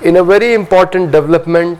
In a very important development,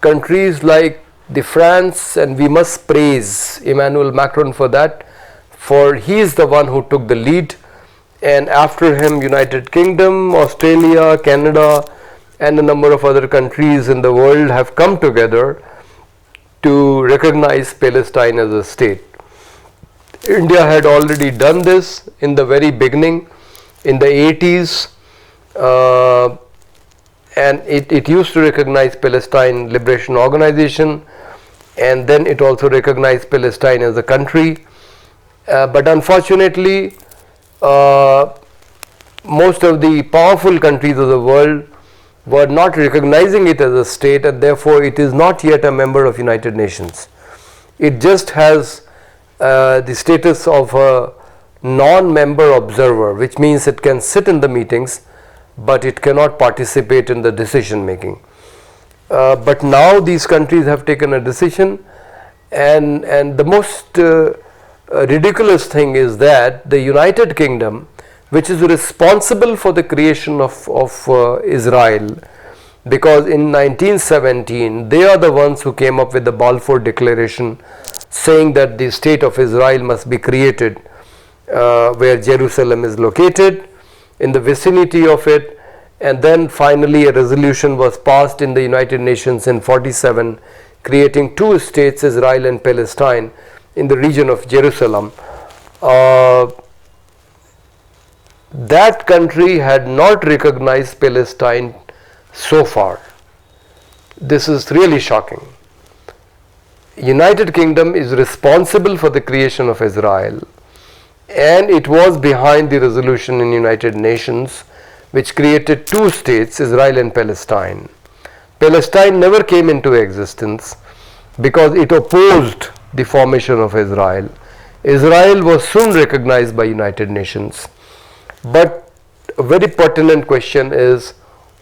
countries like the France, and we must praise Emmanuel Macron for that, for he is the one who took the lead, and after him United Kingdom, Australia, Canada and a number of other countries in the world have come together to recognize Palestine as a state. India had already done this in the very beginning in the 80s, and it used to recognize Palestine Liberation Organization, and then it also recognized Palestine as a country, but unfortunately most of the powerful countries of the world were not recognizing it as a state, and therefore it is not yet a member of United Nations. It just has the status of a non-member observer, which means it can sit in the meetings but it cannot participate in the decision making. But now these countries have taken a decision, and the most ridiculous thing is that the United Kingdom, which is responsible for the creation of Israel, because in 1917 they are the ones who came up with the Balfour Declaration saying that the state of Israel must be created where Jerusalem is located, in the vicinity of it, and then finally a resolution was passed in the United Nations in 47 creating two states, Israel and Palestine, in the region of Jerusalem. That country had not recognized Palestine so far. This is really shocking. United Kingdom is responsible for the creation of Israel, and it was behind the resolution in United Nations which created two states, Israel and Palestine. Palestine never came into existence because it opposed the formation of Israel. Israel was soon recognized by United Nations. But a very pertinent question is,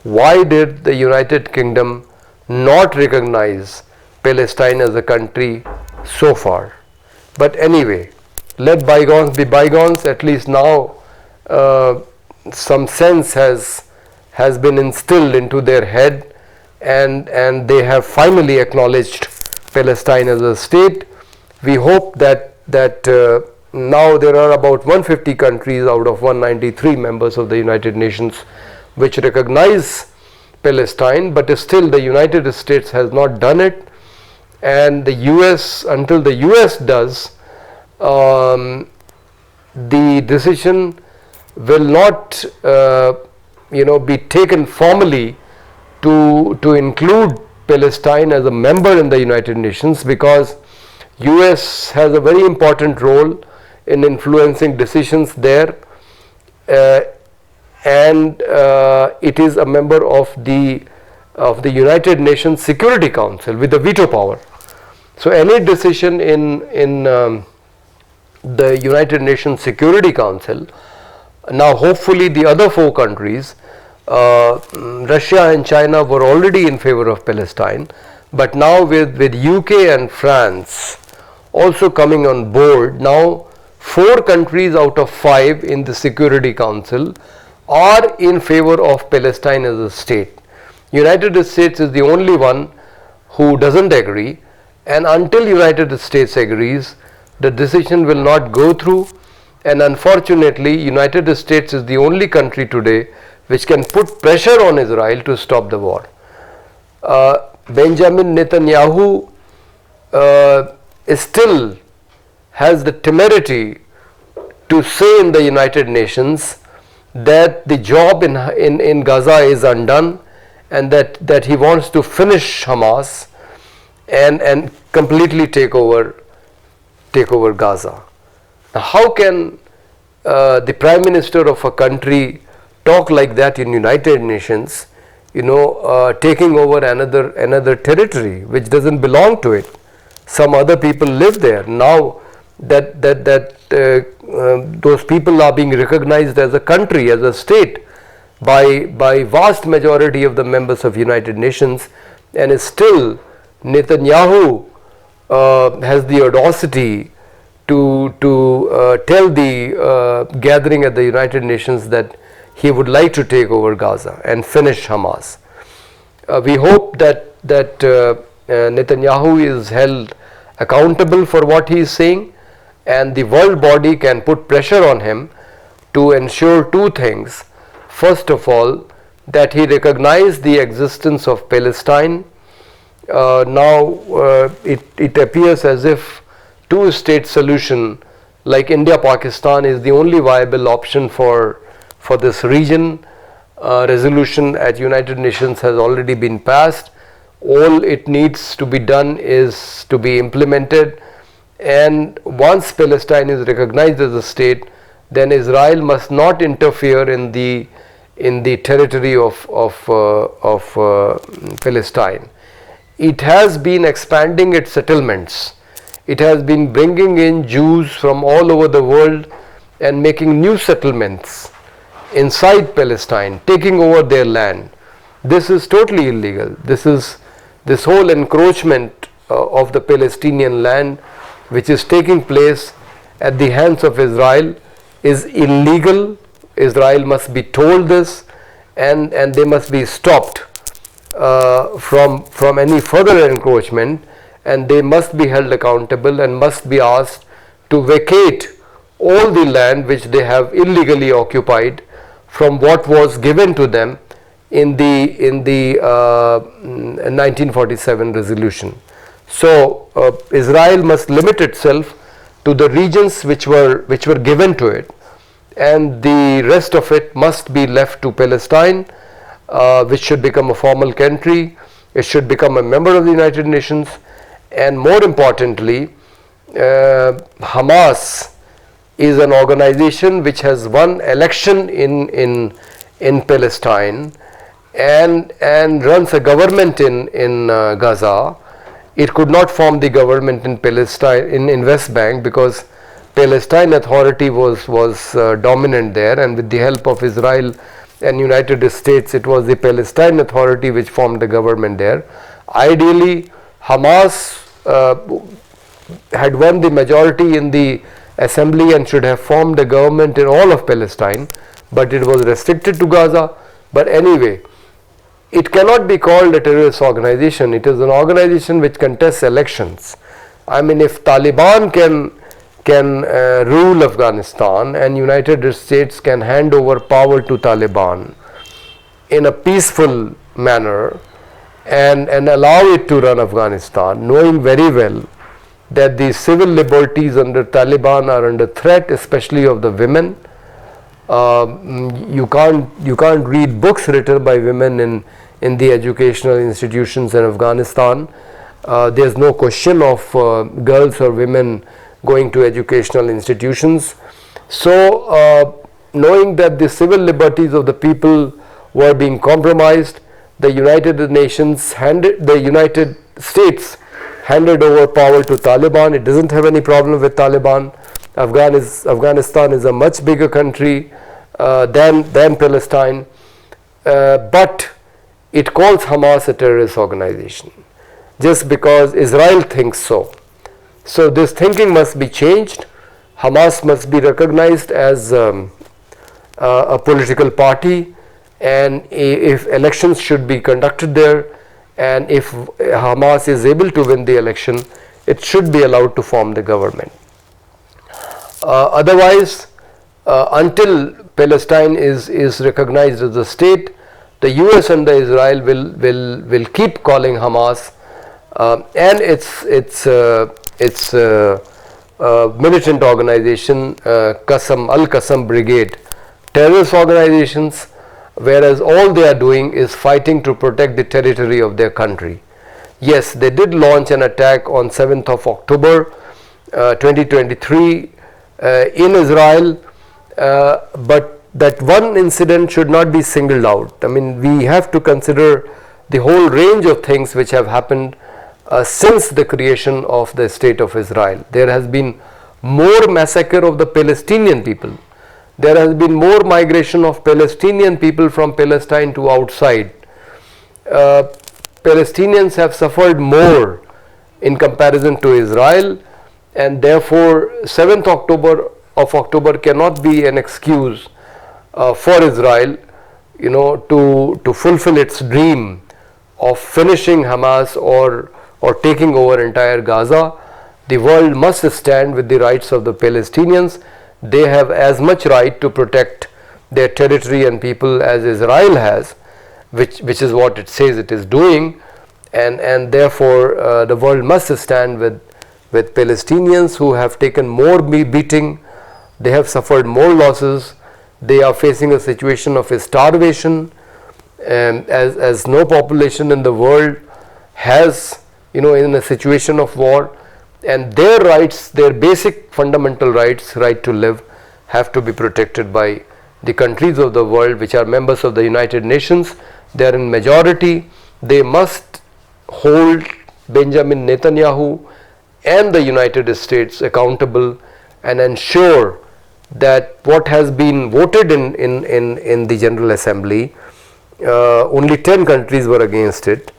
why did the United Kingdom not recognize Palestine as a country so far? But anyway, let bygones be bygones. At least now some sense has been instilled into their head, and they have finally acknowledged Palestine as a state. We hope that now there are about 150 countries out of 193 members of the United Nations which recognize Palestine, but still the United States has not done it, and the US, until the US does, the decision will not be taken formally to include Palestine as a member in the United Nations, because US has a very important role in influencing decisions there, and it is a member of the United Nations Security Council with the veto power. So any decision in the United Nations Security Council, now hopefully the other four countries, Russia and China were already in favor of Palestine, but now with UK and France also coming on board, now 4 countries out of 5 in the Security Council are in favor of Palestine as a state. United States is the only one who doesn't agree, and until United States agrees, the decision will not go through. And unfortunately, United States is the only country today which can put pressure on Israel to stop the war. Benjamin Netanyahu still has the temerity to say in the United Nations that the job in Gaza is undone, and that he wants to finish Hamas and completely take over Gaza. Now, how can the Prime Minister of a country talk like that in United Nations, taking over another territory which doesn't belong to it? Some other people live there. Now that those people are being recognized as a country, as a state, by vast majority of the members of United Nations, and still Netanyahu has the audacity to tell the gathering at the United Nations that he would like to take over Gaza and finish Hamas. We hope that Netanyahu is held accountable for what he is saying, and the world body can put pressure on him to ensure two things. First of all, that he recognize the existence of Palestine. Now it appears as if two-state solution like India-Pakistan is the only viable option for this region. Resolution at United Nations has already been passed. All it needs to be done is to be implemented, and once Palestine is recognized as a state, then Israel must not interfere in the territory of Palestine. It has been expanding its settlements. It has been bringing in Jews from all over the world and making new settlements inside Palestine, taking over their land. This is totally illegal. This whole encroachment of the Palestinian land, which is taking place at the hands of Israel, is illegal. Israel must be told this, and they must be stopped from any further encroachment, and they must be held accountable and must be asked to vacate all the land which they have illegally occupied from what was given to them in the 1947 resolution. So Israel must limit itself to the regions which were given to it, and the rest of it must be left to Palestine, which should become a formal country. It should become a member of the United Nations, and more importantly, Hamas is an organization which has won election in Palestine and runs a government in Gaza. It could not form the government in Palestine in West Bank because Palestine Authority was dominant there, and with the help of Israel and United States, it was the Palestine Authority which formed the government there. Ideally, Hamas had won the majority in the assembly and should have formed a government in all of Palestine, but it was restricted to Gaza. But anyway, it cannot be called a terrorist organization. It is an organization which contests elections. I mean, if Taliban can rule Afghanistan and United States can hand over power to Taliban in a peaceful manner and allow it to run Afghanistan, knowing very well that the civil liberties under Taliban are under threat, especially of the women. You can't read books written by women in the educational institutions in Afghanistan. There's no question of girls or women going to educational institutions. So knowing that the civil liberties of the people were being compromised, the United States handed over power to Taliban. It doesn't have any problem with Taliban. Afghanistan is a much bigger country than Palestine, but it calls Hamas a terrorist organization just because Israel thinks so. So this thinking must be changed. Hamas must be recognized as a political party, and if elections should be conducted there, and if Hamas is able to win the election, it should be allowed to form the government. Otherwise, until Palestine is recognized as a state, the US and the Israel will keep calling Hamas and its militant organization, Al-Qassam Brigade, terrorist organizations, whereas all they are doing is fighting to protect the territory of their country. Yes, they did launch an attack on 7th of October 2023 in Israel, but that one incident should not be singled out. I mean, we have to consider the whole range of things which have happened since the creation of the State of Israel. There has been more massacre of the Palestinian people. There has been more migration of Palestinian people from Palestine to outside. Palestinians have suffered more in comparison to Israel, and therefore 7th October cannot be an excuse for Israel, to fulfill its dream of finishing Hamas or taking over entire Gaza, the world must stand with the rights of the Palestinians. They have as much right to protect their territory and people as Israel has, which is what it says it is doing, and therefore the world must stand with Palestinians who have taken more beating, they have suffered more losses, they are facing a situation of starvation, as no population in the world has, in a situation of war, and their rights, their basic fundamental rights, right to live, have to be protected by the countries of the world which are members of the United Nations. They are in majority. They must hold Benjamin Netanyahu and the United States accountable and ensure that what has been voted in the General Assembly, only 10 countries were against it.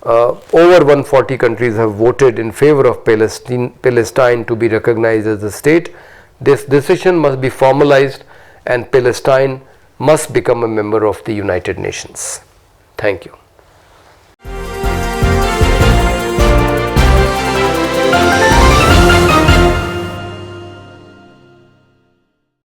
Over 140 countries have voted in favor of Palestine to be recognized as a state. This decision must be formalized and Palestine must become a member of the United Nations. Thank you.